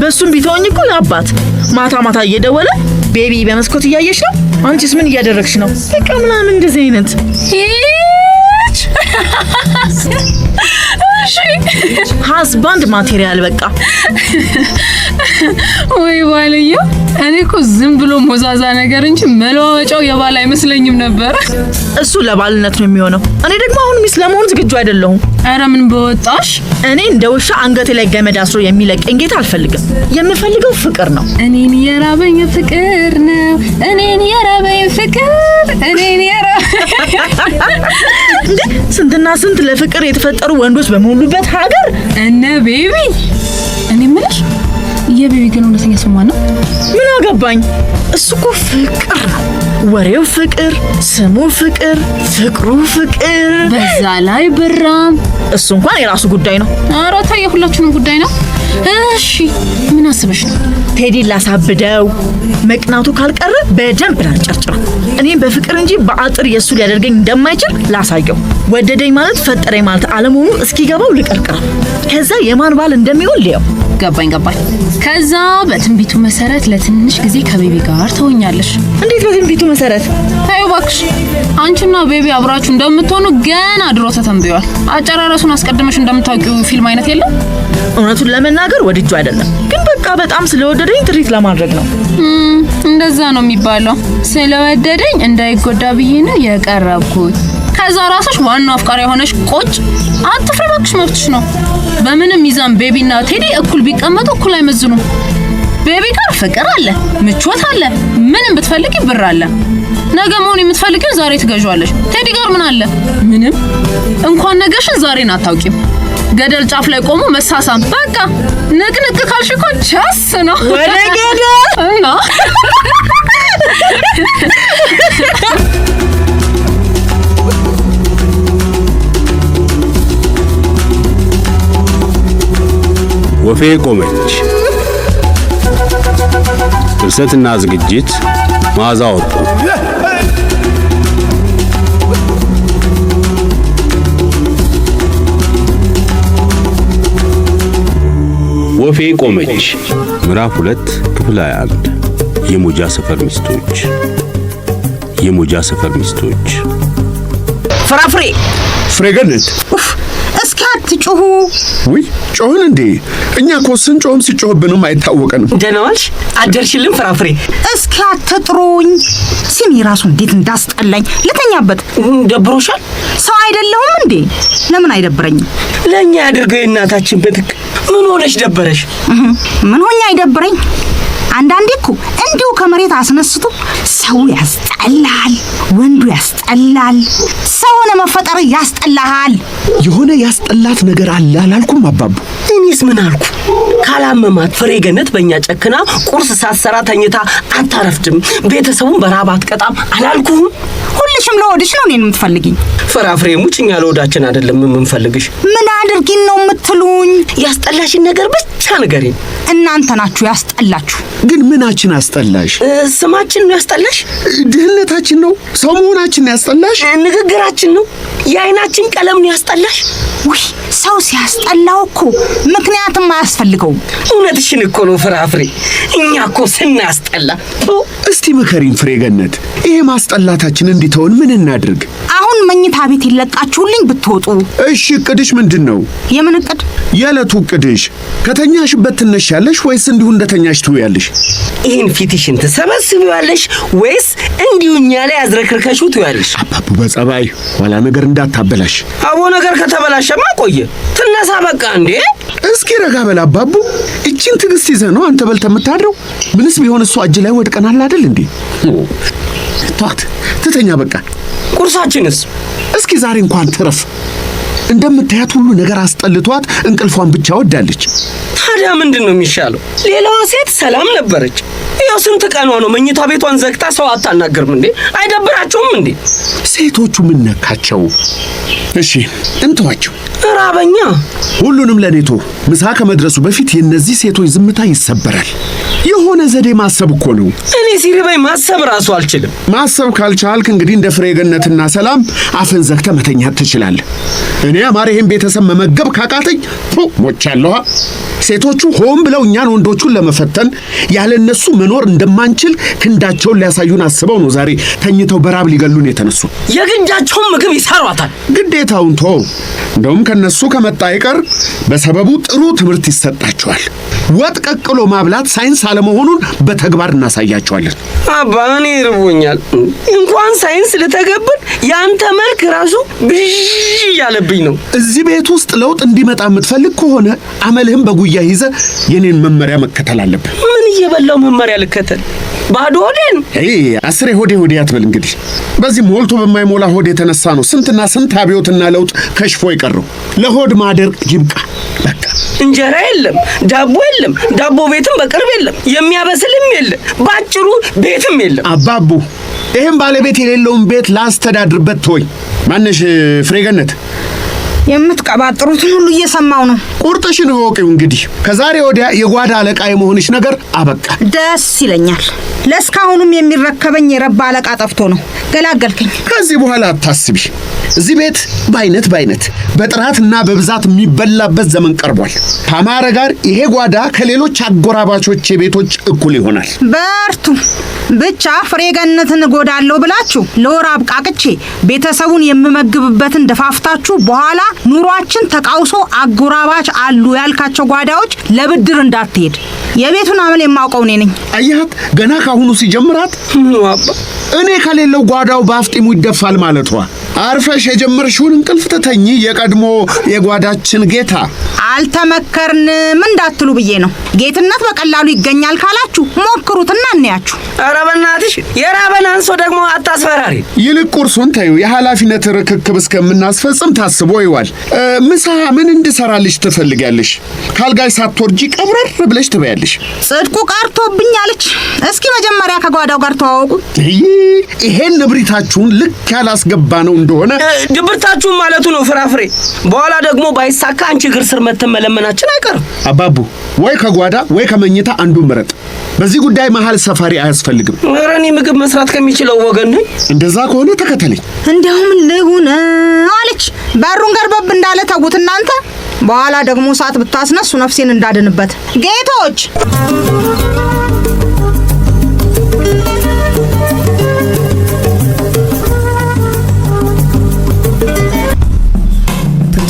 በሱም ቢተውኝ እኮ ያባት ማታ እየደወለ ቤቢ በመስኮት እያየሽ ነው አንቺስ ምን እያደረግሽ ነው በቃ ምናምን እንደዚህ አይነት ሃዝባንድ ማቴሪያል በቃ ወይ ባልየው እኔ እኮ ዝም ብሎ ሞዛዛ ነገር እንጂ መለዋወጫው የባል አይመስለኝም ነበር። እሱ ለባልነት ነው የሚሆነው። እኔ ደግሞ አሁን ሚስ ለመሆን ዝግጁ አይደለሁም። ኧረ ምን በወጣሽ? እኔ እንደ ውሻ አንገቴ ላይ ገመድ አስሮ የሚለቀኝ ጌታ አልፈልግም። የምፈልገው ፍቅር ነው። እኔን የራበኝ ፍቅር ነው። እኔን የራበኝ ፍቅር እኔን ስንትና ስንት ለፍቅር የተፈጠሩ ወንዶች በሞሉበት ሀገር እነ ቤቢ እኔ ምንሽ የቤቢ ግን እውነተኛ ስሟ ነው? ምን አገባኝ? እሱ እኮ ፍቅር ነው። ወሬው ፍቅር፣ ስሙ ፍቅር፣ ፍቅሩ ፍቅር፣ በዛ ላይ ብራም። እሱ እንኳን የራሱ ጉዳይ ነው። ኧረ ተይ የሁላችንም ጉዳይ ነው። እሺ ምን አስበሽ ነው? ቴዲ ላሳብደው መቅናቱ ካልቀረ በደንብ ላንጨርጭረው። እኔም በፍቅር እንጂ በአጥር የሱ ሊያደርገኝ እንደማይችል ላሳየው። ወደደኝ ማለት ፈጠረኝ ማለት አለመሆኑ እስኪገባው ልቀርቅረው። ከዛ የማን ባል እንደሚሆን ሊያው። ገባኝ። ከዛ በትንቢቱ መሰረት ለትንሽ ጊዜ ከቤቢ ጋር ትሆኛለሽ። እንዴት በትንቢቱ መሰረት? ታዩ ባክሽ አንቺና ቤቢ አብራችሁ እንደምትሆኑ ገና ድሮ ተተንብዮአል። አጨራረሱን አስቀድመሽ እንደምታውቂው ፊልም አይነት የለም። እውነቱን ለመናገር ወድጁ አይደለም፣ ግን በቃ በጣም ስለወደደኝ ትሪት ለማድረግ ነው። እንደዛ ነው የሚባለው። ስለወደደኝ እንዳይጎዳ ብዬ ነው የቀረብኩት። ከዛ ራስሽ ዋናው አፍቃሪ ሆነሽ ቆጭ አትፍሪ ባክሽ፣ መብትሽ ነው። በምንም ሚዛን ቤቢና ቴዲ እኩል ቢቀመጡ እኩል አይመዝኑ። ቤቢ ጋር ፍቅር አለ፣ ምቾት አለ፣ ምንም ብትፈልጊ ብር አለ። ነገ መሆን የምትፈልጊው ዛሬ ትገዣለሽ። ቴዲ ጋር ምን አለ? ምንም። እንኳን ነገሽን ዛሬን አታውቂም። ገደል ጫፍ ላይ ቆሞ መሳሳም በቃ ንቅንቅ ካልሽ እኮ ቻስ ነው ወደ ገደል እና ወፌ ቆመች። ድርሰትና ዝግጅት መዓዛ ወርቁ። ወፌ ቆመች ምዕራፍ 2 ክፍል 21 የሞጃ ሰፈር ሚስቶች። ፍራፍሬ ፍሬገነት እስኪ አትጮሁ። ወይ ጮህን እንዴ? እኛ እኮ ስንጮህም ሲጮህብንም አይታወቀንም። ደህና ዋልሽ? አደርሽልኝ ፍራፍሬ? እስኪ አትጥሩኝ። ስሚ ራሱ እንዴት እንዳስጠላኝ። ልተኛበት። ደብሮሻል? ሰው አይደለሁም እንዴ? ለምን አይደብረኝም? ለኛ ያድርገው የእናታችን በትክ። ምን ሆነሽ ደበረሽ? ምን ሆኛ አይደብረኝ? አንዳንዴ እኮ እንዲሁ ከመሬት አስነስቶ ሰው ያስጠላል፣ ወንዱ ያስጠላል፣ ሰውን መፈጠር ያስጠላል። የሆነ ያስጠላት ነገር አለ አላልኩም አባቡ? እኔስ ምን አልኩ? ካላመማት ፍሬገነት በእኛ ጨክና ቁርስ ሳትሰራ ተኝታ አታረፍድም፣ ቤተሰቡን በራብ አትቀጣም አላልኩም? ሁልሽም ለወድሽ ነው እኔን የምትፈልጊኝ? ፍራፍሬ ሙጭኛ ለወዳችን አይደለም የምንፈልግሽ። ምን አድርጊን ነው የምትሉኝ? ያስጠላሽን ነገር ብቻ ንገሪኝ። እናንተ ናችሁ ያስጠላችሁ። ግን ምናችን አስጠላሽ? ስማችን ነው ያስጠላሽ? ድህነታችን ነው? ሰው መሆናችን ነው ያስጠላሽ? ንግግራችን ነው? የአይናችን ቀለም ነው ያስጠላሽ? ውይ ሰው ሲያስጠላው እኮ ምክንያትም አያስፈልገውም። እውነትሽን እኮ ነው ፍራፍሬ፣ እኛ እኮ ስናስጠላ። እስቲ ምከሪን ፍሬገነት፣ ይሄ ማስጠላታችን እንዲተውን ምን እናድርግ? አሁን መኝታ ቤት ይለቃችሁልኝ ብትወጡ። እሺ እቅድሽ ምንድን ነው? የምን እቅድ? የዕለቱ እቅድሽ። ከተኛሽበት ትነሻለሽ ወይስ እንዲሁ እንደተኛሽ ትውያለሽ? ይህን ፊትሽን ትሰበስቢዋለሽ ወይስ እንዲሁ እኛ ላይ አዝረክርከሹ ትውያለሽ? አባቡ በጸባይ ኋላ ነገር እንዳታበላሽ። አቦ ነገር ከተበላሸማ ቆየ ትነሳ በቃ እንዴ። እስኪ ረጋ በል አባቡ። እቺን ትግስት ይዘህ ነው አንተ በልተህ የምታድረው? ምንስ ቢሆን እሷ እጅ ላይ ወድቀናል አይደል እንዴ? ቷት ትተኛ በቃ። ቁርሳችንስ? እስኪ ዛሬ እንኳን ትረፍ። እንደምታያት ሁሉ ነገር አስጠልቷት እንቅልፏን ብቻ ወዳለች። ታዲያ ምንድነው የሚሻለው? ሌላዋ ሴት ሰላም ነበረች። ያው ስንት ቀኗ ነው መኝታ ቤቷን ዘግታ ሰው አታናገርም እንዴ? አይደብራቸውም እንዴ? ሴቶቹ ምን ነካቸው? እሺ እንተዋቸው። ራበኛ። ሁሉንም ለኔቶ ምሳ ከመድረሱ በፊት የነዚህ ሴቶች ዝምታ ይሰበራል። የሆነ ዘዴ ማሰብ እኮ ነው። እኔ ሲርበኝ ማሰብ ራሱ አልችልም። ማሰብ ካልቻልክ እንግዲህ እንደ ፍሬገነትና ሰላም አፍን ዘግተህ መተኛት ትችላለህ። እኔ አማረ ይሄን ቤተሰብ መመገብ ካቃተኝ ሞቻለሁ። ሴቶቹ ሆን ብለው እኛን ወንዶቹን ለመፈተን ያለ እነሱ መኖር እንደማንችል ክንዳቸውን ሊያሳዩን አስበው ነው ዛሬ ተኝተው በራብ ሊገሉን የተነሱ። የግንጃቸውን ምግብ ይሰሯታል። ግዴታውን ተው። እንደውም ከነሱ ከመጣ አይቀር በሰበቡ ጥሩ ትምህርት ይሰጣቸዋል። ወጥ ቀቅሎ ማብላት ሳይንስ አለመሆኑን በተግባር እናሳያቸዋለን። አባ እኔ ይርቦኛል። እንኳን ሳይንስ ልተገብር ያንተ መልክ ራሱ ብዥ ያለብኝ ነው። እዚህ ቤት ውስጥ ለውጥ እንዲመጣ የምትፈልግ ከሆነ አመልህም በጉያ ይዘህ የኔን መመሪያ መከተል አለብህ። ምን እየበላው መመሪያ ልከተል? ባዶ ሆዴን አስሬ ሆዴ አትበል። እንግዲህ በዚህ ሞልቶ በማይሞላ ሆድ የተነሳ ነው ስንትና ስንት አብዮትና ለውጥ ከሽፎ የቀረው። ለሆድ ማደር ይብቃ በቃ። እንጀራ የለም፣ ዳቦ የለም፣ ዳቦ ቤትም በቅርብ የለም፣ የሚያበስልም የለም፣ ባጭሩ ቤትም የለም። አባቡ ይህም ባለቤት የሌለውን ቤት ላስተዳድርበት ተወኝ። ማነሽ ፍሬገነት? የምትቀባጥሩትን ሁሉ እየሰማው ነው። ቁርጥሽን እወቂው። እንግዲህ ከዛሬ ወዲያ የጓዳ አለቃ የመሆንሽ ነገር አበቃ። ደስ ይለኛል። ለእስካሁኑም የሚረከበኝ የረባ አለቃ ጠፍቶ ነው። ገላገልከኝ። ከዚህ በኋላ አታስቢ። እዚህ ቤት በአይነት በጥራትና በብዛት የሚበላበት ዘመን ቀርቧል። ከአማረ ጋር ይሄ ጓዳ ከሌሎች አጎራባቾች ቤቶች እኩል ይሆናል። በርቱ። ብቻ ፍሬገነትን እጎዳለሁ ብላችሁ ለወር አብቃቅቼ ቤተሰቡን የምመግብበትን ደፋፍታችሁ በኋላ ኑሯችን ተቃውሶ አጎራባች አሉ ያልካቸው ጓዳዎች ለብድር እንዳትሄድ። የቤቱን አመል የማውቀው እኔ ነኝ። አያት ገና ካሁኑ ሲጀምራት እኔ ከሌለው ጓዳው በአፍጢሙ ይደፋል ማለቷ። አርፈሽ የጀመርሽውን እንቅልፍ ትተኚ የቀድሞ የጓዳችን ጌታ። አልተመከርንም እንዳትሉ ብዬ ነው። ጌትነት በቀላሉ ይገኛል ካላችሁ ሞክሩትና እንያችሁ። ኧረ በእናትሽ የራበን አንሶ ደግሞ አታስፈራሪ። ይልቅ ቁርሱን ተይው። የኃላፊነት ርክክብ እስከምናስፈጽም ታስቦ ይዋል። ምሳ ምን እንድሰራልሽ ትፈልጊያለሽ? ካልጋይ ሳትወርጂ ቀብረር ብለሽ ትበያለሽ። ጽድቁ ቀርቶብኛለች። እስኪ መጀመሪያ ከጓዳው ጋር ተዋወቁ። ይሄን ንብሪታችሁን ልክ ያላስገባ ነው እንደሆነ ድብርታችሁን ማለቱ ነው ፍራፍሬ። በኋላ ደግሞ ባይሳካ አንቺ እግር ስር መተን መለመናችን አይቀርም። አባቡ ወይ ከጓዳ ወይ ከመኝታ አንዱን ምረጥ። በዚህ ጉዳይ መሀል ሰፋሪ አያስፈልግም። ኧረ እኔ ምግብ መስራት ከሚችለው ወገን ነኝ። እንደዛ ከሆነ ተከተለኝ። እንዲያውም ልሁን አለች። በሩን ገርበብ እንዳለ ተጉት እናንተ። በኋላ ደግሞ ሰዓት ብታስነሱ ነፍሴን እንዳድንበት። ጌቶች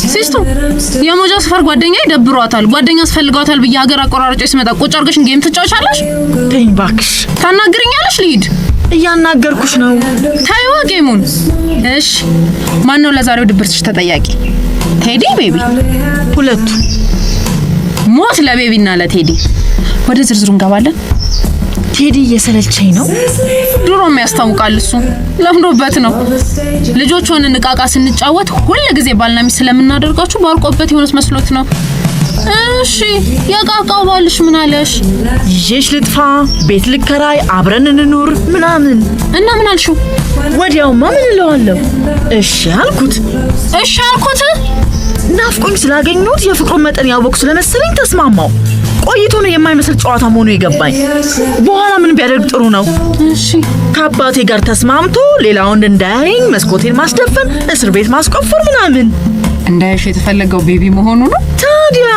ሲስቱ የሞጃ ሰፈር ጓደኛ ይደብሯታል። ጓደኛ አስፈልጋታል ብዬ ሀገር አቆራርጬ ስመጣ ቁጭ አድርገሽን ጌም ትጫወቻለሽ? ተይኝ እባክሽ። ታናግሪኛለሽ? ልሂድ። እያናገርኩሽ ነው። ታይዋ ጌሙን። እሺ ማን ነው ለዛሬው ድብርትሽ ተጠያቂ? ቴዲ ቤቢ? ሁለቱ። ሞት ለቤቢና ለቴዲ። ወደ ዝርዝሩ እንገባለን። ቴዲ እየሰለቸኝ ነው። ድሮም ያስታውቃል እሱ ለምዶበት ነው። ልጆች ሆነን ንቃቃ ስንጫወት ሁሉ ጊዜ ባልና ሚስት ስለምናደርጋችሁ ባርቆበት የሆነስ መስሎት ነው። እሺ የቃቃው ባልሽ ምን አለሽ? ይዤሽ ልጥፋ፣ ቤት ልከራይ፣ አብረን እንኑር ምናምን እና ምን አልሽው? ወዲያውማ ምን እለዋለሁ? እሺ አልኩት። እሺ አልኩት። ናፍቆኝ ስላገኘሁት የፍቅሩን መጠን ያወቅኩ ስለመሰለኝ ተስማማው። ቆይቶ ነው የማይመስል ጨዋታ መሆኑ የገባኝ። በኋላ ምን ቢያደርግ ጥሩ ነው? እሺ ከአባቴ ጋር ተስማምቶ ሌላ ወንድ እንዳያየኝ መስኮቴን ማስደፈን፣ እስር ቤት ማስቆፈር ምናምን። እንዳይሽ የተፈለገው ቤቢ መሆኑ ነው። ታዲያ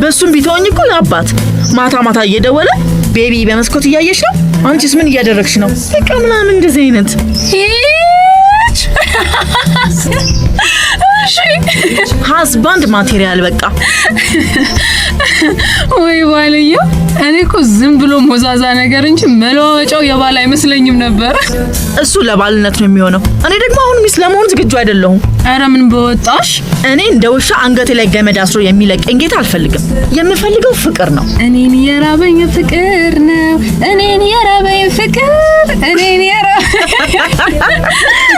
በሱም ቢተወኝ እኮ የአባት ማታ ማታ እየደወለ ቤቢ በመስኮት እያየሽ ነው፣ አንቺስ ምን እያደረግሽ ነው? በቃ ምናምን እንደዚህ አይነት ሀዝባንድ ማቴሪያል በቃ። ወይ ባልየው፣ እኔ እኮ ዝም ብሎ ሞዛዛ ነገር እንጂ መለዋወጫው የባል አይመስለኝም ነበር። እሱ ለባልነት ነው የሚሆነው። እኔ ደግሞ አሁን ሚስት ለመሆን ዝግጁ አይደለሁም። ኧረ ምን በወጣሽ። እኔ እንደ ውሻ አንገቴ ላይ ገመድ አስሮ የሚለቀኝ ጌታ አልፈልግም። የምፈልገው ፍቅር ነው። እኔን የራበኝ ፍቅር ነው። እኔን የራበኝ ፍቅር፣ እኔን የራበኝ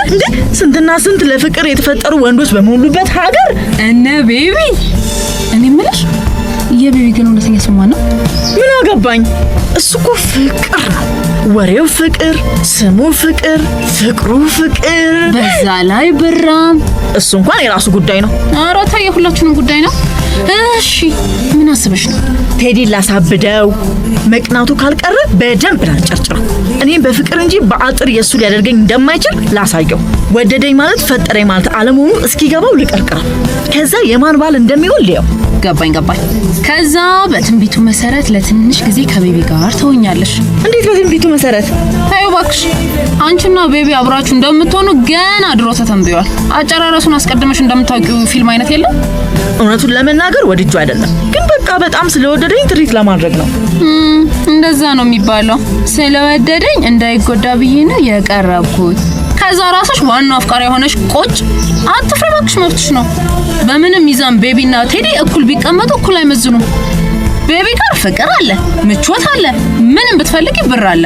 እንዴ! ስንትና ስንት ለፍቅር የተፈጠሩ ወንዶች በሞሉበት ሀገር እነ ቤቢ። እኔ የምልሽ የቤቢ ግን እውነተኛ ስሟ ነው? ምን አገባኝ? እሱ እኮ ፍቅር ነው። ወሬው ፍቅር፣ ስሙ ፍቅር፣ ፍቅሩ ፍቅር፣ በዛ ላይ ብራም። እሱ እንኳን የራሱ ጉዳይ ነው። ኧረ ተይ፣ የሁላችንም ጉዳይ ነው። እሺ ምን አስበሽ ነው? ቴዲን ላሳብደው፣ መቅናቱ ካልቀረ በደንብ ላንጨርጭረው። እኔም በፍቅር እንጂ በአጥር የሱ ሊያደርገኝ እንደማይችል ላሳየው። ወደደኝ ማለት ፈጠረኝ ማለት አለመሆኑ እስኪገባው ልቀርቅረው። ከዛ የማን ባል እንደሚሆን ሊያው። ገባኝ። ከዛ በትንቢቱ መሰረት ለትንሽ ጊዜ ከቤቢ ጋር ተወኛለሽ። እንዴት በትንቢቱ መሰረት? ታዩ ባክሽ፣ አንቺና ቤቢ አብራችሁ እንደምትሆኑ ገና ድሮ ተተንብዮአል። አጨራረሱን አስቀድመሽ እንደምታውቂው ፊልም አይነት የለም። እውነቱን ለመናገር ወድጁ አይደለም፣ ግን በቃ በጣም ስለወደደኝ ትሪት ለማድረግ ነው። እንደዛ ነው የሚባለው። ስለወደደኝ እንዳይጎዳ ብዬ ነው የቀረብኩት። ከዛ ራስሽ ዋናው አፍቃሪ ሆነሽ ቆጭ። አትፍሪ ባክሽ፣ መብትሽ ነው። በምንም ሚዛን ቤቢና ቴዲ እኩል ቢቀመጡ እኩል አይመዝኑም። ቤቢ ጋር ፍቅር አለ፣ ምቾት አለ፣ ምንም ብትፈልጊ ብር አለ።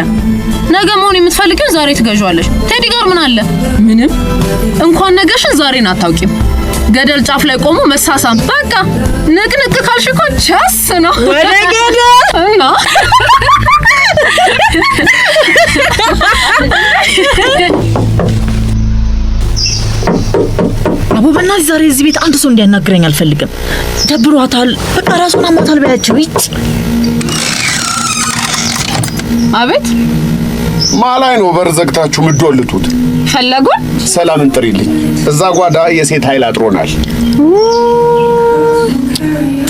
ነገ መሆን የምትፈልጊው ዛሬ ትገዣለሽ። ቴዲ ጋር ምን አለ? ምንም። እንኳን ነገሽን ዛሬን አታውቂም። ገደል ጫፍ ላይ ቆሞ መሳሳም። በቃ ንቅንቅ ካልሽ እኮ ቻስ ነው ወደ ገደል እና አቦ በእናትሽ ዛሬ እዚህ ቤት አንድ ሰው እንዲያናግረኝ አልፈልግም። ደብሯታል። በቃ ራሱን አሟታል በያቸው። ይጭ አቤት ማላይ ነው በር ዘግታችሁ ምትዶልቱት? ፈለጉን? ሰላምን ጥሪልኝ። እዛ ጓዳ የሴት ኃይል አጥሮናል።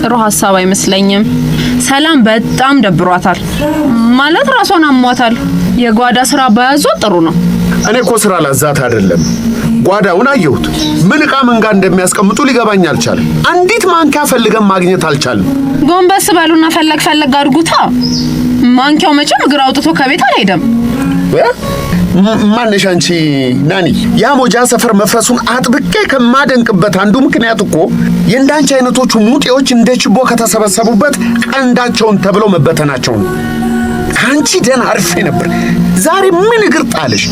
ጥሩ ሐሳብ አይመስለኝም። ሰላም በጣም ደብሯታል። ማለት ራሷን አሟታል። የጓዳ ስራ ባያዟ ጥሩ ነው። እኔ እኮ ስራ ላዛት አይደለም። ጓዳውን አየሁት። ምን ዕቃ ምን ጋር እንደሚያስቀምጡ ሊገባኝ አልቻለም። አንዲት ማንኪያ ፈልገን ማግኘት አልቻለም። ጎንበስ በሉና ፈለግ አድርጉታ። ማንኪያው መቼም እግር አውጥቶ ከቤት አልሄደም። ማነሽ አንቺ ናኒ? ያ ሞጃ ሰፈር መፍረሱን አጥብቄ ከማደንቅበት አንዱ ምክንያት እኮ የእንዳንቺ አይነቶቹ ሙጤዎች እንደ ችቦ ከተሰበሰቡበት ቀንዳቸውን ተብለው መበተናቸው ነው። ከአንቺ ደህና አርፌ ነበር። ዛሬ ምን እግር ጣለሽ?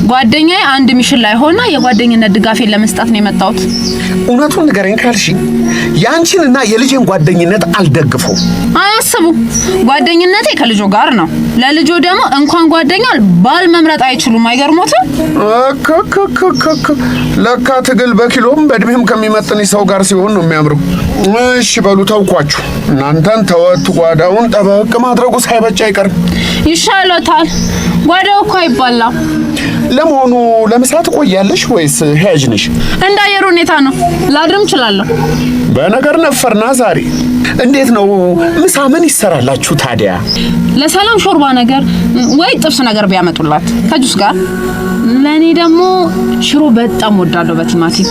ጓደኛዬ አንድ ሚሽን ላይ ሆና የጓደኝነት ድጋፌን ለመስጠት ነው የመጣሁት። እውነቱን ንገረኝ ካልሽ ያንቺንና የልጄን ጓደኝነት አልደግፈው። አያስቡ፣ ጓደኝነቴ ከልጆ ጋር ነው። ለልጆ ደግሞ እንኳን ጓደኛ ባል መምረጥ አይችሉም። አይገርሞትም? ለካ ትግል በኪሎም በእድሜም ከሚመጥን ሰው ጋር ሲሆን ነው የሚያምረው። እሺ በሉ ተውኳችሁ። እናንተን ተወት። ጓዳውን ጠበቅ ማድረጉ ሳይበጭ አይቀርም። ይሻሎታል። ጓዳው እኮ አይባላም። ለመሆኑ ለምሳ ትቆያለሽ ወይስ ሄጅ ነሽ? እንደ አየር ሁኔታ ነው። ላድርም እችላለሁ። በነገር ነፈርና ዛሬ እንዴት ነው ምሳ ምን ይሰራላችሁ ታዲያ? ለሰላም ሾርባ ነገር ወይ ጥብስ ነገር ቢያመጡላት ከጁስ ጋር። ለኔ ደግሞ ሽሮ በጣም ወዳለሁ በቲማቲም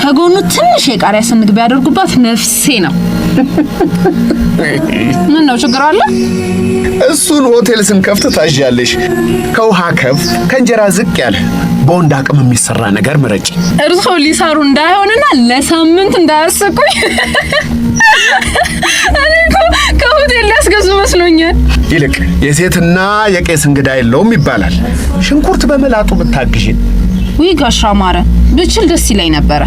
ከጎኑ ትንሽ የቃሪያ ስንግ ቢያደርጉባት ነፍሴ ነው። ምን ነው ችግር አለ? እሱን ሆቴል ስንከፍት ታዣለሽ። ከውሃ ከፍ ከእንጀራ ዝቅ ያለ በወንድ አቅም የሚሰራ ነገር ምረጭ። እርሶ ሊሰሩ እንዳይሆንና ለሳምንት እንዳያስቁኝ። እኔ እኮ ከሆቴል ሊያስገዙ መስሎኛል። ይልቅ የሴትና የቄስ እንግዳ የለውም ይባላል። ሽንኩርት በመላጡ ብታግዢን። ውይ ጋሻ ማረ ብችል ደስ ይለኝ ነበረ፣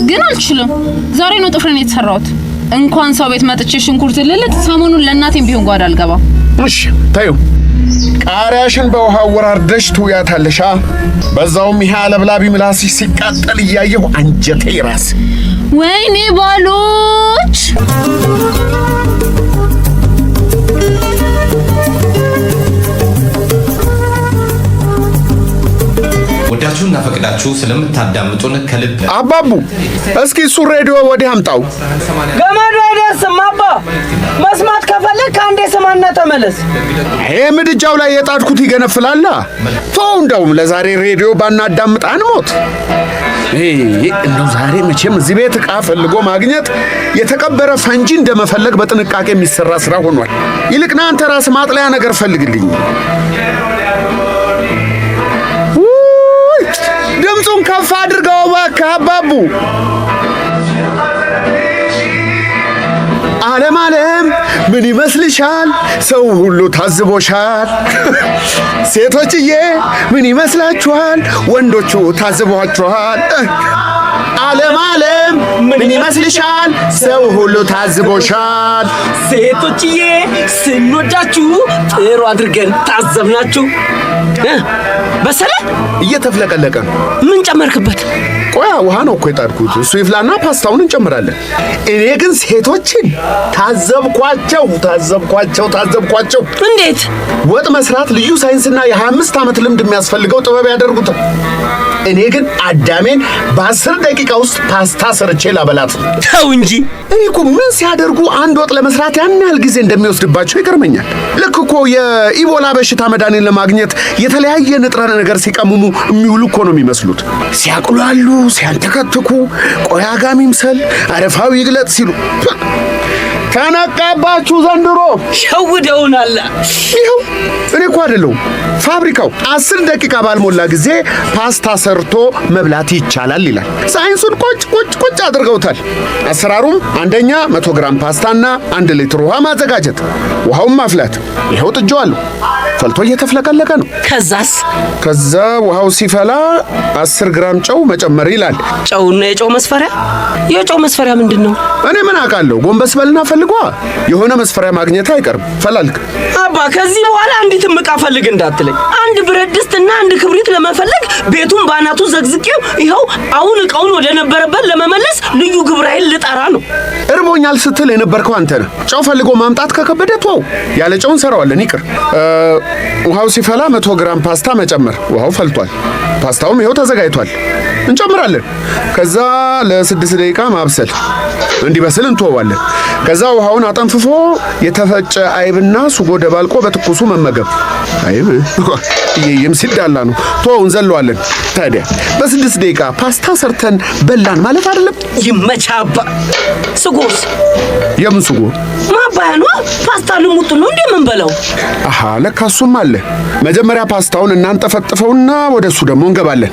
ግን አልችልም። ዛሬ ነው ጥፍሬን የተሰራሁት። እንኳን ሰው ቤት መጥቼ ሽንኩርት ልልጥ ሰሞኑን ለእናቴም ቢሆን ጓዳ አልገባም። እሺ ታዩ ቃሪያሽን በውሃ ወራርደሽ ትውያታለሽ። በዛውም ይሄ አለብላቢ ምላስሽ ሲቃጠል እያየሁ አንጀቴ ይራስ። ወይኔ ባሎች! ወዳችሁና ፈቅዳችሁ ስለምታዳምጡን ከልብ አባቡ እስኪ እሱ ሬዲዮ ወዲህ አምጣው። ገመዱ አይደርስም አባ። መስማት ከፈለግ ከአንዴ ስማና ተመለስ። ይሄ ምድጃው ላይ የጣድኩት ይገነፍላላ። ተው እንደውም ለዛሬ ሬዲዮ ባናዳምጥ አንሞት። እንደው ዛሬ መቼም እዚህ ቤት ዕቃ ፈልጎ ማግኘት የተቀበረ ፈንጂ እንደመፈለግ በጥንቃቄ የሚሰራ ስራ ሆኗል። ይልቅና አንተ ራስ ማጥለያ ነገር ፈልግልኝ። ድምፁን ከፍ አድርገው እባክህ አባቡ። ዓለም ዓለም ምን ይመስልሻል? ሰው ሁሉ ታዝቦሻል። ሴቶችዬ ምን ይመስላችኋል? ወንዶቹ ታዝቧችኋል። ዓለም ዓለም ምን ይመስልሻል? ሰው ሁሉ ታዝቦሻል። ሴቶችዬ ስንወዳችሁ ጥሩ አድርገን ታዘብናችሁ። በሰለ እየተፍለቀለቀ ምን ጨመርክበት? ቆያ ውሃ ነው እኮ የጣድኩት። እሱ ይፍላና ፓስታውን እንጨምራለን። እኔ ግን ሴቶችን ታዘብኳቸው። እንዴት? ወጥ መስራት ልዩ ሳይንስና የ25 ዓመት ልምድ የሚያስፈልገው ጥበብ ያደርጉታል። እኔ ግን አዳሜን በ10 ደቂቃ ውስጥ ፓስታ ሰርቼ ላበላት። ተው እንጂ። እኔ እኮ ምን ሲያደርጉ አንድ ወጥ ለመስራት ያን ያህል ጊዜ እንደሚወስድባቸው ይገርመኛል። ልክ እኮ የኢቦላ በሽታ መድኃኒት ለማግኘት የተለያየ ንጥረ ነገር ሲቀምሙ የሚውሉ እኮ ነው የሚመስሉት። ሲያቅሏሉ፣ ሲያንተከትኩ፣ ቆያጋ ሚምሰል አረፋዊ ይግለጥ ሲሉ ተነቃባችሁ ዘንድሮ። ሸውደውናል። ይኸው እኔ እኮ አይደለሁም ፋብሪካው 10 ደቂቃ ባልሞላ ጊዜ ፓስታ ሰርቶ መብላት ይቻላል ይላል። ሳይንሱን ቁጭ አድርገውታል። አሰራሩም አንደኛ 100 ግራም ፓስታና 1 ሊትር ውሃ ማዘጋጀት፣ ውሃውን ማፍላት። ይኸው ጥጄዋለሁ፣ ፈልቶ እየተፍለቀለቀ ነው። ከዛ ውሃው ሲፈላ 10 ግራም ጨው መጨመር ይላል። ጨውና የጨው መስፈሪያ? የጨው መስፈሪያ ምንድን ነው? እኔ ምን አውቃለሁ? ጎንበስ በልና ፈልጓ። የሆነ መስፈሪያ ማግኘት አይቀርም። ፈላልክ አባ። ከዚህ በኋላ አንዲት ዕቃ ፈልግ እንዳትለኝ። አንድ ብረት ድስትና አንድ ክብሪት ለመፈለግ ቤቱን ባናቱ ዘግዝቄው ይኸው አሁን ዕቃውን ወደ ነበረበት ለመመለስ ልዩ ግብረ ኃይል ልጠራ ነው። እርቦኛል ስትል የነበርከው አንተ ነህ። ጨው ፈልጎ ማምጣት ከከበደ ተወው፣ ያለ ጨው እንሰራዋለን። ይቅር። ውሃው ሲፈላ 100 ግራም ፓስታ መጨመር። ውሃው ፈልቷል፣ ፓስታውም ይኸው ተዘጋጅቷል። እንጨምራለን። ከዛ ለ6 ደቂቃ ማብሰል እንዲበስል እንተወዋለን። ከዛ ውሃውን አጠንፍፎ የተፈጨ አይብና ሱጎ ደባልቆ በትኩሱ መመገብ። አይብ ይህም ሲዳላ ነው። ተወውን ዘለዋለን። ታዲያ በ6 ደቂቃ ፓስታ ሰርተን በላን ማለት አይደለም? ይመቻባ። ስጎስ? የምን ስጎ? ማባያ ነው። ፓስታ ልሙጥ ነው እንዴ ምን በለው? አሃ ለካ እሱም አለ። መጀመሪያ ፓስታውን እናንጠፈጥፈውና ወደሱ ደግሞ እንገባለን።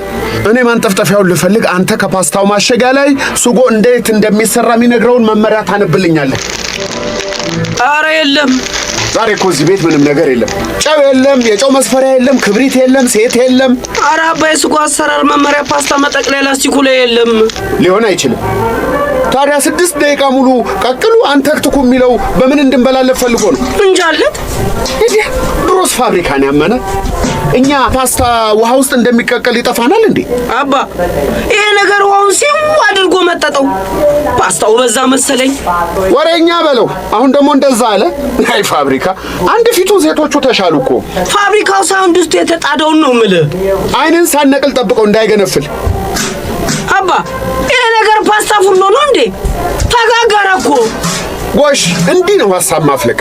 እኔ ማንጠፍጠፊያውን ልፈልግ፣ አንተ ከፓስታው ማሸጊያ ላይ ሱጎ እንዴት እንደሚሰራ የሚነግረውን መመሪያ ታነብልኛለህ። አረ የለም፣ ዛሬ እኮ እዚህ ቤት ምንም ነገር የለም። ጨው የለም፣ የጨው መስፈሪያ የለም፣ ክብሪት የለም፣ ሴት የለም። አረ አባይ ሱጎ አሰራር መመሪያ ፓስታ መጠቅለያ ላስቲኩ ላይ የለም። ሊሆን አይችልም። ታዲያ 6 ደቂቃ ሙሉ ቀቅሉ አንተክትኩ የሚለው በምን እንድንበላለት ፈልጎ ነው? እንጃለት። ድሮስ ፋብሪካን ያመነ እኛ ፓስታ ውሃ ውስጥ እንደሚቀቀል ይጠፋናል እንዴ? አባ ይሄ ነገር ውሃውን ሲው አድርጎ መጠጠው። ፓስታው በዛ መሰለኝ። ወሬኛ በለው። አሁን ደግሞ እንደዛ አለ። አይ ፋብሪካ፣ አንድ ፊቱ ሴቶቹ ተሻሉ እኮ። ፋብሪካው ሳውንድ ውስጥ የተጣደውን ነው የምልህ። አይንን ሳነቅል ጠብቀው እንዳይገነፍል። አባ ይሄ ነገር ፓስታ ፉርኖ ነው እንዴ? ተጋጋረ እኮ። ጎሽ፣ እንዲህ ነው ሀሳብ ማፍለቅ።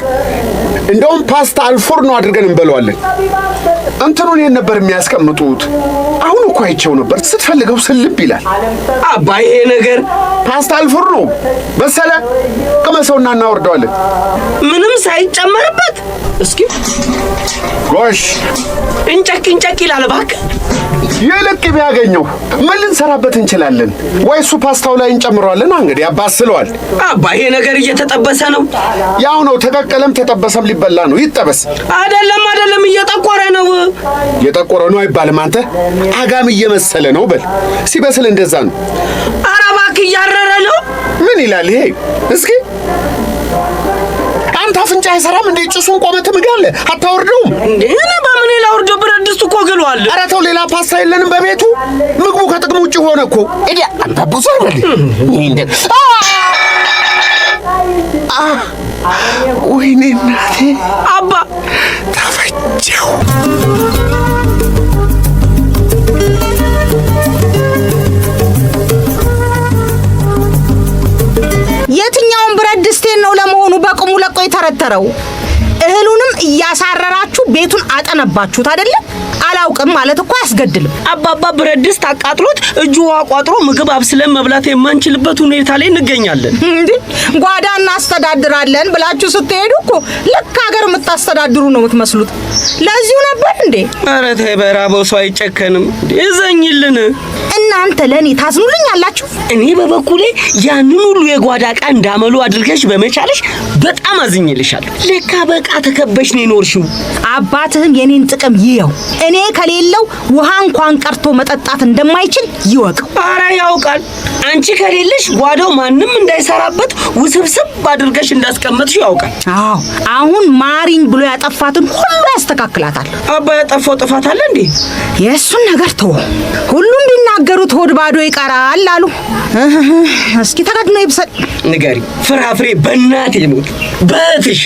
እንደውም ፓስታ አልፎርኖ አድርገን እንበለዋለን። እንትኑን ይሄን ነበር የሚያስቀምጡት። አሁን እኮ አይቼው ነበር። ስትፈልገው ስልብ ይላል። አባ ይሄ ነገር ፓስታ አልፎርኖ በሰለ። ቅመሰውና እናወርደዋለን። ምንም ሳይጨመርበት። እስኪ ጎሽ፣ እንጨቅ ይላል። እባክህ ይልቅ ቢያገኘው ምን ልንሰራበት እንችላለን? ወይ እሱ ፓስታው ላይ እንጨምረዋለን። እንግዲህ ያባስለዋል። አባ ይሄ ነገር እየተጠበሰ ነው። ያው ነው፣ ተቀቀለም ተጠበሰም ሊበላ ነው። ይጠበስ። አይደለም፣ እየጠቆረ ነው። የጠቆረ ነው አይባልም። አንተ አጋም እየመሰለ ነው በል። ሲበስል እንደዛ ነው። ኧረ እባክህ እያረረ ነው። ምን ይላል ይሄ? እስኪ አንተ አፍንጫ አይሰራም እንዴ? ጭሱን ቆመት ምጋለ አታወርደውም እንዴ? እኔ በምን ላወርደው? ብረት ድስቱ እኮ ግሏል። ኧረ ተው፣ ሌላ ፓስታ የለንም በቤቱ። ምግቡ ከጥቅም ውጭ ሆነ እኮ። እዲያ አንተ ብዙ አይበል እንዴ? ወይኔ እናቴ! አባ ተፈጀው። የትኛውን ብረት ድስቴን ነው ለመሆኑ በቁሙ ለቆ የተረተረው? እህሉንም እያሳረራችሁ ቤቱን አጠነባችሁት አይደለም? አላውቅም ማለት እኮ አያስገድልም። አባባ ብረት ድስት አቃጥሎት እጁ ውሃ ቋጥሮ ምግብ አብስለን መብላት የማንችልበት ሁኔታ ላይ እንገኛለን። እንዴ ጓዳ እናስተዳድራለን ብላችሁ ስትሄዱ እኮ ልክ ሀገር የምታስተዳድሩ ነው የምትመስሉት። ለዚሁ ነበር እንዴ? ኧረ ተይ፣ በራበው ሰው አይጨከንም። እዘኝልን። እናንተ ለእኔ ታዝኑልኝ አላችሁ? እኔ በበኩሌ ያንን ሁሉ የጓዳ ዕቃ እንዳመሉ አድርገሽ በመቻለሽ በጣም አዝኝልሻለሁ። ለካ በቃ ተከበሽ ብለሽ ነው የኖርሽው? አባትህም የኔን ጥቅም ይየው። እኔ ከሌለው ውሃ እንኳን ቀርቶ መጠጣት እንደማይችል ይወቀው። ኧረ ያውቃል። አንቺ ከሌለሽ ጓዳው ማንም እንዳይሰራበት ውስብስብ አድርገሽ እንዳስቀመጥሽው ያውቃል። አዎ አሁን ማሪኝ ብሎ ያጠፋትን ሁሉ ያስተካክላታል። አባ ያጠፋው ጥፋት አለ እንዴ? የእሱን ነገር ተወው። ሁሉም ቢናገሩት ሆድ ባዶ ይቀራል አሉ። እስኪ ተገድኖ ይብሰል። ንገሪ ፍራፍሬ በእናቴ ሞት በእትሽ።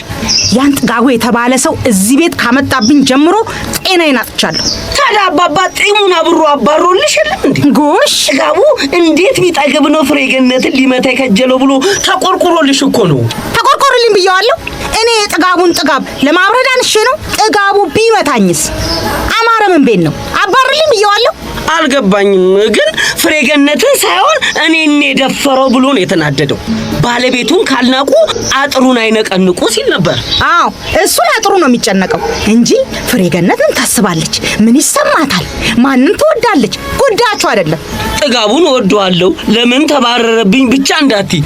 ያን ጥጋቡ የተባለ ሰው እዚህ ቤት ካመጣብኝ ጀምሮ ጤናዬን አጥቻለሁ። ታዲያ አባባ ጢሙን አብሮ አባሮልሽ የለም እንዴ? ጎሽ ጥጋቡ እንዴት ቢጠግብ ነው ፍሬ ገነትን ሊመታ የከጀለው ብሎ ተቆርቁሮልሽ እኮ ነው። ተቆርቆርልኝ ብየዋለሁ። እኔ የጥጋቡን ጥጋብ ለማብረድ አንሼ ነው። ጥጋቡ ቢመታኝስ? አማረ ምን ቤት ነው? አባርልኝ ብየዋለሁ። አልገባኝም። ግን ፍሬ ገነትን ሳይሆን እኔን የደፈረው ብሎ ነው የተናደደው። ባለቤቱን ካልናቁ አጥሩን አይነቀንቁ ሲል ነበር። አዎ እሱ ለአጥሩ ነው የሚጨነቀው እንጂ ፍሬ ገነት ምን ታስባለች? ምን ይሰማታል? ማንን ትወዳለች? ጉዳያችሁ አይደለም። ጥጋቡን ወደዋለሁ ለምን ተባረረብኝ ብቻ እንዳትይ።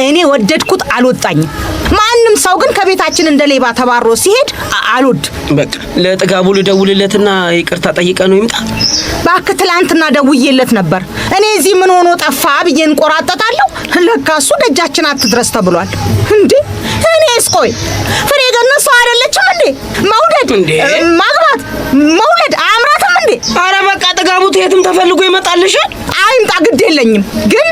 እኔ ወደድኩት አልወጣኝም። ማንም ሰው ግን ከቤታችን እንደ ሌባ ተባሮ ሲሄድ አልወድ። በቃ ለጥጋቡ ልደውልለትና ይቅርታ ጠይቀ ነው ይምጣ። እባክህ ትላንትና ደውዬለት ነበር። እኔ እዚህ ምን ሆኖ ጠፋ ብዬ እንቆራጠጣለሁ። ለካ እሱ ደጃችን አትድረስ ተብሏል። እንዴ እኔስ ቆይ ፍሬ ገነት ሰው አይደለችም እንዴ? መውደድ እንዴ ማግባት መውለድ አያምራትም እንዴ? አረ በቃ ጥጋቡ የትም ተፈልጎ ይመጣልሻል። አይምጣ ግድ የለኝም፣ ግን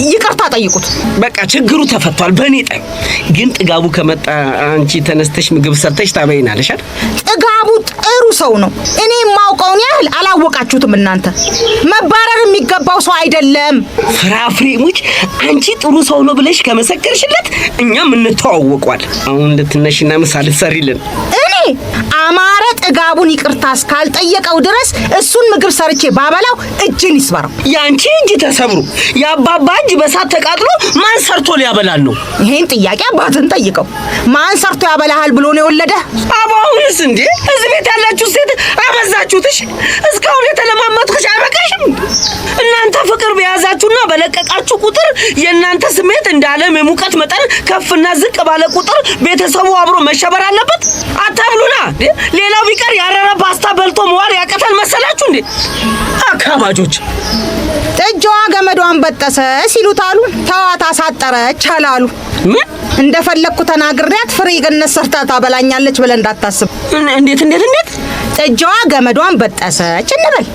ይቅርታ ጠይቁት። በቃ ችግሩ ተፈቷል በእኔ ጠይ። ግን ጥጋቡ ከመጣ አንቺ ተነስተሽ ምግብ ሰርተሽ ታበይናለሽ አይደል? ጥጋቡ ጥሩ ሰው ነው። እኔ የማውቀውን ያህል አላወቃችሁትም እናንተ። መባረር የሚገባው ሰው አይደለም። ፍራፍሬሞች አንቺ ጥሩ ሰው ነው ብለሽ ከመሰከርሽለት እኛም እንተዋወቋል። አሁን ልትነሽና ምሳ ልትሰሪልን። እኔ አማረ ጥጋቡን ይቅርታ እስካልጠየቀው ድረስ እሱን ምግብ ሰርቼ ባበላው እጅን ይስበረው። ያንቺ እጅ ተሰብሮ የአባባ እጅ በሳት ተቃጥሎ ማን ሰርቶ ሊያበላል ነው? ይሄን ጥያቄ አባትን ጠይቀው። ማን ሰርቶ ያበላሃል ብሎ ነው የወለደ? አባውንስ እንዴ እዚህ ቤት ያላችሁ ሴት አበዛችሁትሽ። እስካሁን የተለማመጥኩሽ አይበቃሽም? እናንተ ፍቅር በያዛችሁና በለቀቃችሁ ቁጥር የእናንተ ስሜት እንደ ዓለም የሙቀት መጠን ከፍና ዝቅ ባለ ቁጥር ቤተሰቡ አብሮ መሸበር አለበት። አታብሉና ሌላው ቢቀር ያረረ ፓስታ በልቶ መዋል ያቀታል መሰላችሁ እንዴ? አካባጆች ጥጃዋ ገመዷን በጠሰ ሲሉት አሉ። ተዋት አሳጠረች አላሉ። ምን እንደፈለግኩ ተናግሬያት ፍሬ ገነት ሰርታ ታበላኛለች ብለህ እንዳታስብ። እንዴት ጥጃዋ ገመዷን በጠሰች እንበል።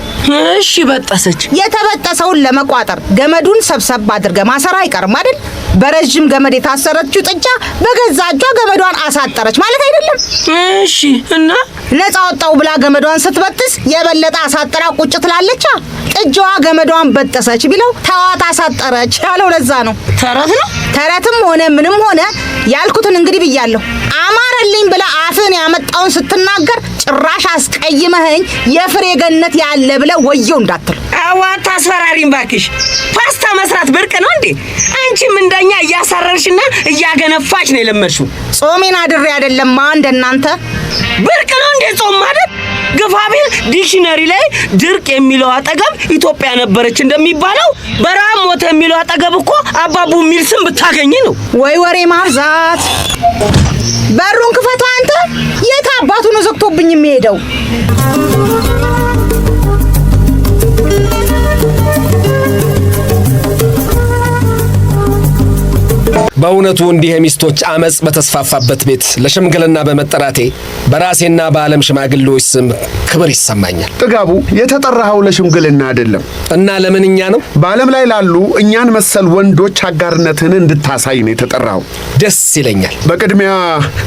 እሺ በጠሰች። የተበጠሰውን ለመቋጠር ገመዱን ሰብሰብ አድርገ ማሰራ አይቀርም አይደል? በረጅም ገመድ የታሰረችው ጥጃ በገዛ እጇ ገመዷን አሳጠረች ማለት አይደለም? እሺ እና ነፃ ወጣው ብላ ገመዷን ስትበጥስ የበለጠ አሳጥራ ቁጭ ትላለች። ጥጃዋ ገመዷን በጠሰች ቢለው ተዋት አሳጠረች ያለው ለዛ ነው። ተረት ነው። ተረትም ሆነ ምንም ሆነ ያልኩትን እንግዲህ ብያለሁ። አማረልኝ ብላ አፍን ያመጣውን ስትናገር ጭራሽ አስቀይመኸኝ የፍሬ ገነት ያለ ብለ ወየው እንዳትል። አዋት አስፈራሪም ባክሽ። ፓስታ መስራት ብርቅ ነው እንዴ? አንቺም እንደኛ እያሳረርሽና እያገነፋሽ ነው የለመድሽው። ጾሜን አድሬ አይደለም እንደናንተ ብርቅ ነው እንዴ ጾም ማለት? ግፋቢል ዲክሽነሪ ላይ ድርቅ የሚለው አጠገብ ኢትዮጵያ ነበረች እንደሚባለው በረሃብ ሞተ የሚለው አጠገብ እኮ አባቡ የሚል ስም ብታገኝ ነው። ወይ ወሬ ማብዛት። በሩን ክፈቱ አንተ። የት አባቱ ነው ዘግቶብኝ የሚሄደው? በእውነቱ እንዲህ የሚስቶች አመጽ በተስፋፋበት ቤት ለሽምግልና በመጠራቴ በራሴና በዓለም ሽማግሌዎች ስም ክብር ይሰማኛል። ጥጋቡ የተጠራኸው ለሽምግልና አይደለም። እና ለምንኛ ነው? በዓለም ላይ ላሉ እኛን መሰል ወንዶች አጋርነትን እንድታሳይ ነው የተጠራኸው። ደስ ይለኛል። በቅድሚያ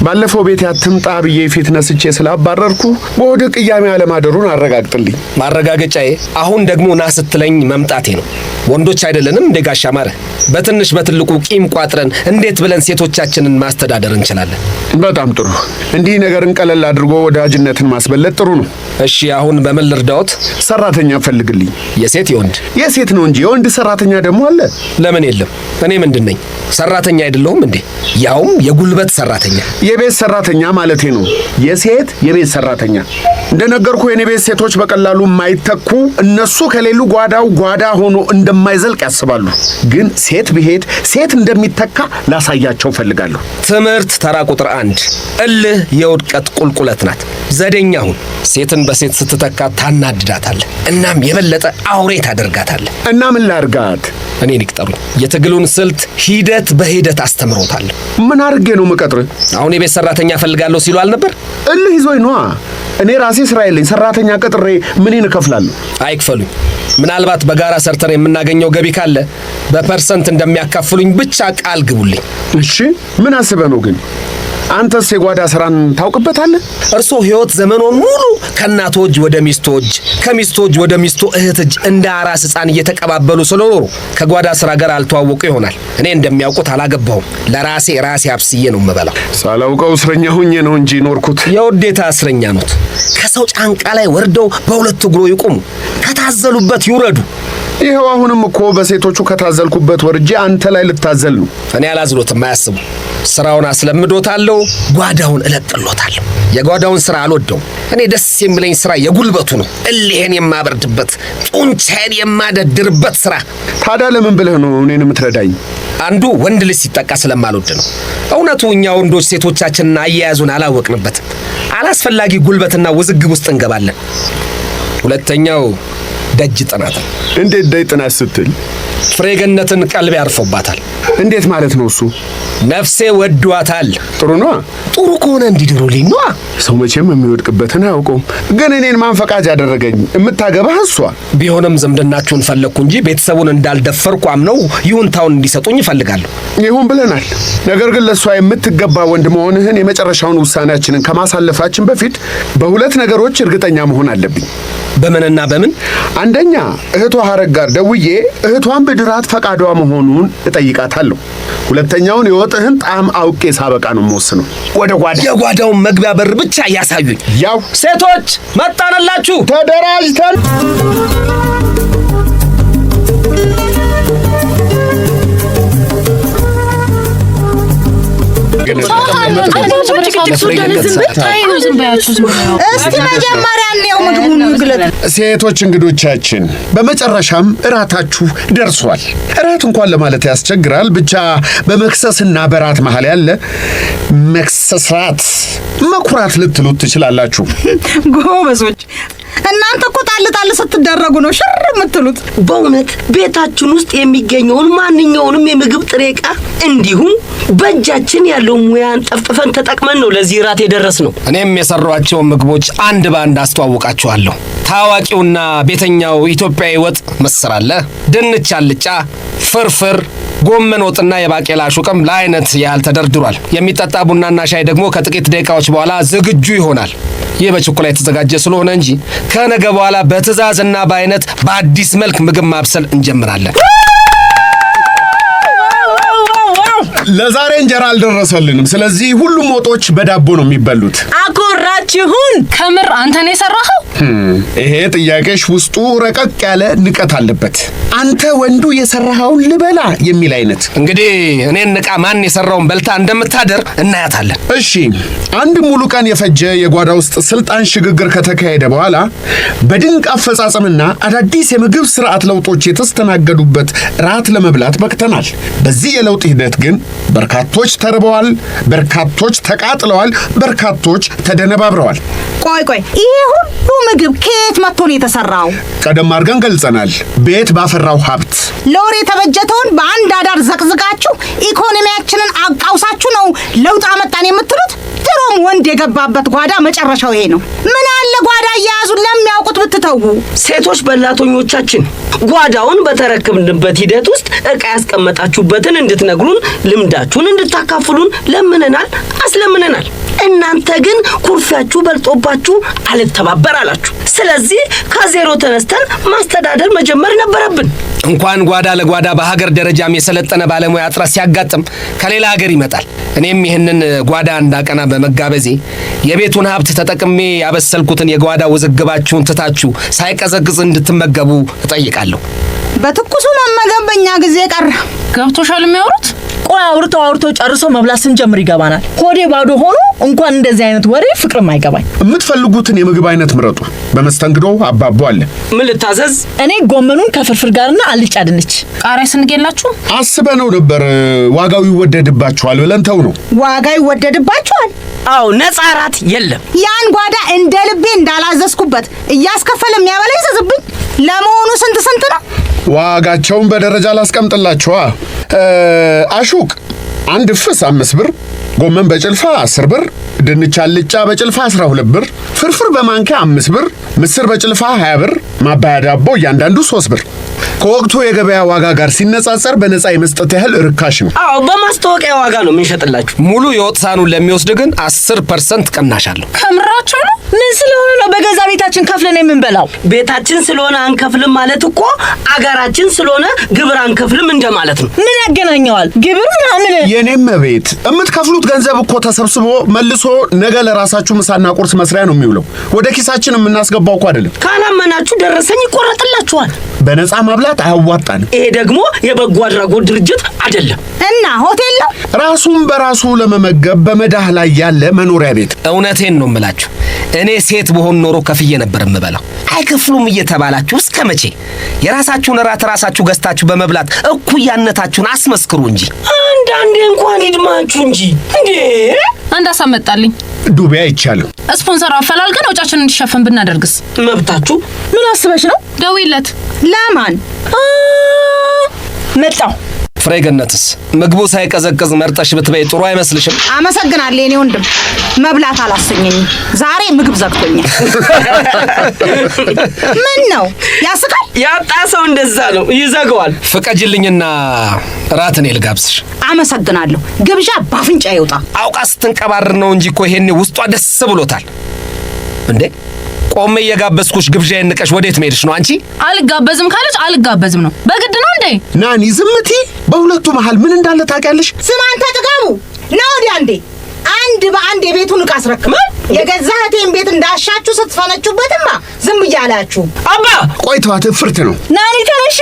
ባለፈው ቤት አትምጣ ብዬ ፊት ነስቼ ስላባረርኩ በወደ ቅያሜ አለማደሩን አረጋግጥልኝ። ማረጋገጫዬ አሁን ደግሞ ና ስትለኝ መምጣቴ ነው። ወንዶች አይደለንም እንደ ጋሻ ማረ? በትንሽ በትልቁ ቂም ቋጥረን እንዴት ብለን ሴቶቻችንን ማስተዳደር እንችላለን? በጣም ጥሩ። እንዲህ ነገርን ቀለል አድርጎ ወዳጅነትን ማስበለጥ ጥሩ ነው። እሺ አሁን በምን ልርዳዎት? ሰራተኛ ፈልግልኝ። የሴት የወንድ? የሴት ነው እንጂ የወንድ ሰራተኛ ደግሞ አለ? ለምን የለም? እኔ ምንድን ነኝ? ሰራተኛ አይደለሁም እንዴ? ያውም የጉልበት ሰራተኛ። የቤት ሰራተኛ ማለቴ ነው። የሴት የቤት ሰራተኛ። እንደነገርኩ የኔ ቤት ሴቶች በቀላሉ የማይተኩ እነሱ ከሌሉ ጓዳው ጓዳ ሆኖ እንደማይዘልቅ ያስባሉ። ግን ሴት ብሄድ ሴት እንደሚተካ ላሳያቸው ፈልጋለሁ። ትምህርት ተራ ቁጥር 1 እልህ የውድቀት ቁልቁለት ናት። ዘደኛ ሁን። ሴትን በሴት ስትተካት ታናድዳታለህ፣ እናም የበለጠ አውሬ ታደርጋታለህ። እና ምን ላርጋት? እኔን ይቅጠሩኝ። የትግሉን ስልት ሂደት በሂደት አስተምሮታለሁ። ምን አድርጌ ነው መቀጥር? አሁን የቤት ሰራተኛ ፈልጋለሁ ሲሉ አልነበር? እልህ ይዞኝ ነዋ። እኔ ራሴ ስራ የለኝ። ሰራተኛ ቀጥሬ ምንን እከፍላለሁ? አይክፈሉኝ። ምናልባት በጋራ ሰርተን የምናገኘው ገቢ ካለ በፐርሰንት እንደሚያካፍሉኝ ብቻ ቃል ግቡልኝ። እሺ፣ ምን አስበህ ነው ግን? አንተስ የጓዳ ስራን ታውቅበታለህ? እርሶ ህይወት ዘመኖን ሙሉ ከእናቶ እጅ ወደ ሚስቶ እጅ፣ ከሚስቶ እጅ ወደ ሚስቶ እህት እጅ እንደ አራስ ሕፃን እየተቀባበሉ ስለኖሩ ከጓዳ ስራ ጋር አልተዋወቁ ይሆናል። እኔ እንደሚያውቁት አላገባሁም። ለራሴ አብስዬ ነው የምበላው። ሳላውቀው እስረኛ ሁኜ ነው እንጂ ኖርኩት። የውዴታ እስረኛ ኖት። ከሰው ጫንቃ ላይ ወርደው በሁለት እግሮ ይቁሙ፣ ከታዘሉበት ይውረዱ። ይኸው አሁንም እኮ በሴቶቹ ከታዘልኩበት ወርጄ አንተ ላይ ልታዘል ነው። እኔ አላዝሎትም፣ አያስቡ። ስራውን አስለምዶታለሁ፣ ጓዳውን እለጥሎታለሁ። የጓዳውን ስራ አልወደውም። እኔ ደስ የሚለኝ ስራ የጉልበቱ ነው። እልሄን የማበርድበት፣ ጡንቻዬን የማደድርበት ስራ። ታዲያ ለምን ብለህ ነው እኔን የምትረዳኝ? አንዱ ወንድ ልጅ ሲጠቃ ስለማልወድ ነው። እውነቱ እኛ ወንዶች ሴቶቻችንን አያያዙን አላወቅንበትም። አላስፈላጊ ጉልበትና ውዝግብ ውስጥ እንገባለን። ሁለተኛው ደጅ ጥናት። እንዴት ደጅ ጥናት ስትል? ፍሬገነትን ቀልቤ ያርፎባታል። እንዴት ማለት ነው እሱ? ነፍሴ ወዷታል። ጥሩ ነው። ጥሩ ከሆነ እንዲድሩልኝ ነው። ሰው መቼም የሚወድቅበትን አያውቀውም። ግን እኔን ማን ፈቃጅ ያደረገኝ? የምታገባህ እሷ ቢሆንም ዝምድናችሁን ፈለግኩ እንጂ ቤተሰቡን እንዳልደፈርኩ አምነው ይሁንታውን እንዲሰጡኝ ይፈልጋለሁ። ይሁን ብለናል። ነገር ግን ለእሷ የምትገባ ወንድ መሆንህን የመጨረሻውን ውሳኔያችንን ከማሳለፋችን በፊት በሁለት ነገሮች እርግጠኛ መሆን አለብኝ። በምንና በምን? አንደኛ እህቷ ሐረግ ጋር ደውዬ እህቷን ብድራት ፈቃዷ መሆኑን እጠይቃታለሁ። ሁለተኛውን የወጥህን ጣዕም አውቄ ሳበቃ ነው የምወስነው። ወደ ጓዳ የጓዳውን መግቢያ በር ብቻ ያሳዩኝ። ያው ሴቶች መጣንላችሁ፣ ተደራጅተን እስቲ መጀመሪያ እንየው ምግቡን ግለጥ። ሴቶች እንግዶቻችን፣ በመጨረሻም እራታችሁ ደርሷል። እራት እንኳን ለማለት ያስቸግራል። ብቻ በመክሰስና በራት መሃል ያለ መክሰስራት መኩራት ልትሉት ትችላላችሁ። ጎበዞች፣ እናንተ እኮ ጣል ስትደረጉ ነው ሽር የምትሉት። በእውነት ቤታችን ውስጥ የሚገኘውን ማንኛውንም የምግብ ጥሬ ዕቃ እንዲሁም በእጃችን ያለው ሙያን ጠፍጥፈን ተጠቅመን ነው ለዚህ ራት የደረስነው። እኔም የሰሯቸው ምግቦች አንድ ባንድ አስተዋውቃችኋለሁ። ታዋቂውና ቤተኛው ኢትዮጵያዊ ወጥ ምስር አለ፣ ድንች አልጫ፣ ፍርፍር፣ ጎመን ወጥና የባቄላ ሹቅም ለአይነት ያህል ተደርድሯል። የሚጠጣ ቡናና ሻይ ደግሞ ከጥቂት ደቂቃዎች በኋላ ዝግጁ ይሆናል። ይህ በችኮላ የተዘጋጀ ስለሆነ እንጂ ከነገ በኋላ በትዕዛዝና በአይነት በአዲስ መልክ ምግብ ማብሰል እንጀምራለን። ለዛሬ እንጀራ አልደረሰልንም። ስለዚህ ሁሉም ወጦች በዳቦ ነው የሚበሉት። አኮራችሁን። ከምር አንተ ነው የሰራኸው? ይሄ ጥያቄሽ ውስጡ ረቀቅ ያለ ንቀት አለበት። አንተ ወንዱ የሰራኸውን ልበላ የሚል አይነት። እንግዲህ እኔን ንቃ ማን የሰራውን በልታ እንደምታደር እናያታለን። እሺ፣ አንድ ሙሉ ቀን የፈጀ የጓዳ ውስጥ ስልጣን ሽግግር ከተካሄደ በኋላ በድንቅ አፈጻጸምና አዳዲስ የምግብ ስርዓት ለውጦች የተስተናገዱበት ራት ለመብላት በቅተናል። በዚህ የለውጥ ሂደት ግን በርካቶች ተርበዋል፣ በርካቶች ተቃጥለዋል፣ በርካቶች ተደነባብረዋል። ቆይ ይሄ ሁሉ ምግብ ከየት መጥቶ ነው የተሰራው? ቀደም አድርገን ገልጸናል። ቤት ባፈራው ሀብት ለወሬ የተበጀተውን በአንድ አዳር ዘቅዝቃችሁ ኢኮኖሚያችንን አቃውሳችሁ ነው ለውጥ አመጣን የምትሉት? ድሮም ወንድ የገባበት ጓዳ መጨረሻው ይሄ ነው። ምን አለ ጓዳ እየያዙን ለሚያውቁት ብትተዉ። ሴቶች በላተኞቻችን ጓዳውን በተረክብንበት ሂደት ውስጥ ዕቃ ያስቀመጣችሁበትን እንድትነግሩን፣ ልምዳችሁን እንድታካፍሉን ለምነናል፣ አስለምነናል። እናንተ ግን ኩርፊያችሁ በልጦባችሁ አልተባበር አላችሁ። ስለዚህ ከዜሮ ተነስተን ማስተዳደር መጀመር ነበረብን። እንኳን ጓዳ ለጓዳ በሀገር ደረጃም የሰለጠነ ባለሙያ እጥረት ሲያጋጥም ከሌላ ሀገር ይመጣል። እኔም ይህንን ጓዳ እንዳቀና በመጋበዜ የቤቱን ሀብት ተጠቅሜ ያበሰልኩትን የጓዳ ውዝግባችሁን ትታችሁ ሳይቀዘቅዝ እንድትመገቡ እጠይቃለሁ። በትኩሱ መመገብ በእኛ ጊዜ ቀረ። ገብቶሻል የሚያወሩት? ቆይ አውርተው ጨርሶ መብላት ስንጀምር ይገባናል። ሆዴ ባዶ ሆኖ እንኳን እንደዚህ አይነት ወሬ ፍቅርም አይገባኝ። የምትፈልጉትን የምግብ አይነት ምረጡ። በመስተንግዶ አባቡ አለ። ምን ልታዘዝ? እኔ ጎመኑን ከፍርፍር ጋርና አልጫ ድንች። ቃሪያ ስንገላችሁ አስበነው ነበር ዋጋው ይወደድባችኋል ብለን ተው ነው። ዋጋ ይወደድባችኋል? አዎ ነፃ እራት የለም። ያን ጓዳ እንደ ልቤ እንዳላዘዝኩበት እያስከፈለ የሚያበላ ይዘዝብኝ። ለመሆኑ ስንት ነው? ዋጋቸውን በደረጃ ላስቀምጥላችኋ። አሹቅ አንድ ፍስ 5 ብር፣ ጎመን በጭልፋ 10 ብር፣ ድንች አልጫ በጭልፋ 12 ብር፣ ፍርፍር በማንኪያ 5 ብር፣ ምስር በጭልፋ 20 ብር፣ ማባያ ዳቦ እያንዳንዱ 3 ብር። ከወቅቱ የገበያ ዋጋ ጋር ሲነጻጸር በነፃ የመስጠት ያህል ርካሽ ነው። አዎ በማስታወቂያ ዋጋ ነው የምንሸጥላችሁ። ሙሉ የወጥ ሳህኑን ለሚወስድ ግን 10% ቅናሽ አለው። ከምራችሁ ነው? ምን ስለሆነ ነው በገዛ ቤታችን ከፍለን የምንበላው? ቤታችን ስለሆነ አንከፍልም ማለት እኮ አገራችን ስለሆነ ግብር አንከፍልም እንደማለት ነው። ምን ያገናኘዋል? ግብር ምናምን። የኔም ቤት የምትከፍሉት ገንዘብ እኮ ተሰብስቦ መልሶ ነገ ለራሳችሁ ምሳና ቁርስ መስሪያ ነው የሚውለው። ወደ ኪሳችን የምናስገባው እኮ አይደለም። ካላመናችሁ ደረሰኝ ይቆረጥላችኋል። በነፃ ማብላት አያዋጣንም። ይሄ ደግሞ የበጎ አድራጎት ድርጅት አይደለም እና ሆቴል ነው። ራሱን በራሱ ለመመገብ በመዳህ ላይ ያለ መኖሪያ ቤት። እውነቴን ነው የምላችሁ። እኔ ሴት በሆን ኖሮ ከፍዬ ነበር የምበላው። አይከፍሉም እየተባላችሁ እስከ መቼ? የራሳችሁን እራት ራሳችሁ ገዝታችሁ በመብላት እኩያነታችሁን አስመስክሩ እንጂ። አንዳንዴ እንኳን ይድማችሁ እንጂ እንዴ! አንድ አሳመጣልኝ። ዱቤ አይቻልም። ስፖንሰር አፈላልገን ወጫችንን እንዲሸፈን ብናደርግስ? መብታችሁ። ምን አስበሽ ነው? ደውይለት። ለማን መጣው? ፍሬገነትስ ምግቡ ሳይቀዘቅዝ መርጠሽ ብትበይ ጥሩ አይመስልሽም? አመሰግናለሁ የኔ ወንድም። መብላት አላሰኘኝም። ዛሬ ምግብ ዘግቶኛል። ምን ነው ያስቃል? ያጣ ሰው እንደዛ ነው ይዘጋዋል። ፍቀጅልኝና ራት እኔ ልጋብዝሽ። አመሰግናለሁ። ግብዣ ባፍንጫ ይውጣ። አውቃ ስትንቀባርር ነው እንጂ እኮ ይሄኔ ውስጧ ደስ ብሎታል። እንዴ ቆሜ እየጋበዝኩሽ ግብዣዬን ንቀሽ ወዴት መሄድሽ ነው አንቺ? አልጋበዝም ካለች አልጋበዝም ነው። በግድ ነው እንዴ? ናኒ ዝምቲ። በሁለቱ መሃል ምን እንዳለ ታውቂያለሽ? ስማ አንተ ጥጋቡ ና ወዲያ እንዴ! አንድ በአንድ የቤቱን ዕቃ አስረክብ። የገዛ እህቴን ቤት እንዳሻችሁ ስትፈነጩበትማ ዝም እያላችሁ አባ ቆይ ተዋት፣ ፍርት ነው። ናኒ ተነሺ።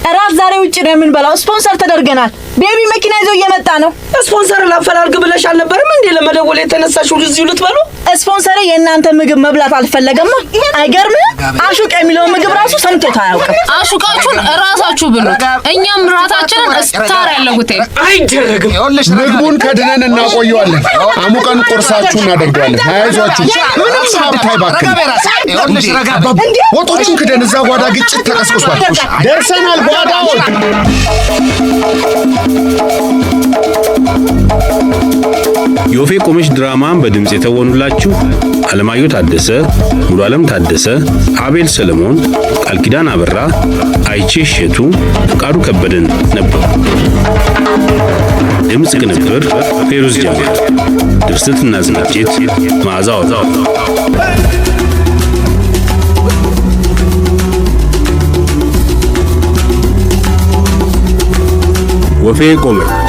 እራት ዛሬ ውጭ ነው የምንበላው። ስፖንሰር ተደርገናል። ቤቢ መኪና ይዞ እየመጣ ነው። ስፖንሰር ላፈላልግ ብለሽ አልነበረም እንዴ ለመደወል የተነሳሽው? እዚሁ ልትበሉ። ስፖንሰር የእናንተ ምግብ መብላት አልፈለገማ። አይገርምም? አሹቅ የሚለው ምግብ ራሱ ሰምቶት አያውቅም። አሹቃችሁን ራሳችሁ ብሉት። እኛም ራታችንን ስታር ያለው ሆቴል አይደረግም። ምግቡን ከድነን እናቆየዋለን። አሙቀን ቁርሳችሁ እናደርገዋለን። አይዟችሁ። ምንም ሳብታይ ባክን። ወጦቹን ክደን እዛ ጓዳ ግጭት ተቀስቅሷል። ደርሰናል ጓዳዎች። የወፌ ቆመች ድራማን በድምፅ የተወኑላችሁ አለማየሁ ታደሰ፣ ሙሉ ዓለም ታደሰ፣ አቤል ሰለሞን፣ ቃል ኪዳን አበራ፣ አይቼ እሸቱ፣ ፍቃዱ ከበደን ነበሩ። ድምፅ ቅንብር ፌሩዝ ጃሚል፣ ድርሰትና ዝግጅት መዓዛ ወጣው። ወፌ ቆመች